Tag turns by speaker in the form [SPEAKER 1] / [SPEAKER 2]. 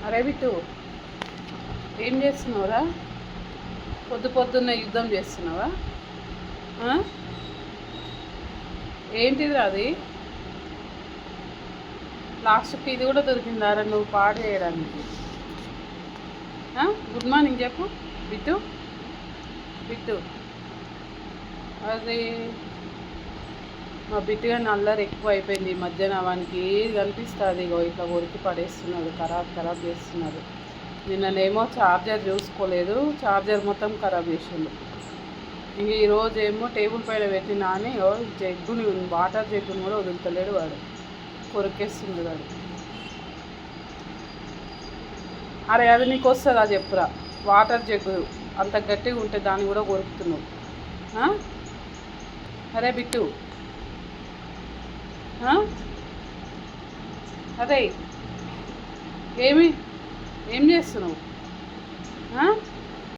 [SPEAKER 1] అరే బిట్టు, ఏం చేస్తున్నావురా? పొద్దున్న యుద్ధం చేస్తున్నావా? ఏంటిది అది? లాస్ట్కి ఇది కూడా దొరికిందారా నువ్వు పాడు చేయడానికి? గుడ్ మార్నింగ్ చెప్పు బిట్టు. బిట్టు, అది మా బిట్టుగా అల్లరి ఎక్కువ అయిపోయింది ఈ మధ్యన. వానికి ఏది కనిపిస్తుంది ఇగో ఇట్లా కొరికి పడేస్తున్నాడు, ఖరాబ్ చేస్తున్నాడు. నిన్ననేమో ఛార్జర్ చూసుకోలేదు, ఛార్జర్ మొత్తం ఖరాబ్ చేసిండు. ఇంక ఈరోజు ఏమో టేబుల్ పైన పెట్టినా అని జగ్గుని, వాటర్ జగ్గుని కూడా వదులుతలేడు వాడు, కొరికేస్తుంది వాడు. అరే అది నీకు వస్తుందా చెప్పురా? వాటర్ జగ్గు అంత గట్టిగా ఉంటే దాన్ని కూడా కొరుకుతున్నావు. అరే బిట్టు, అదే ఏం చేస్తున్నావు?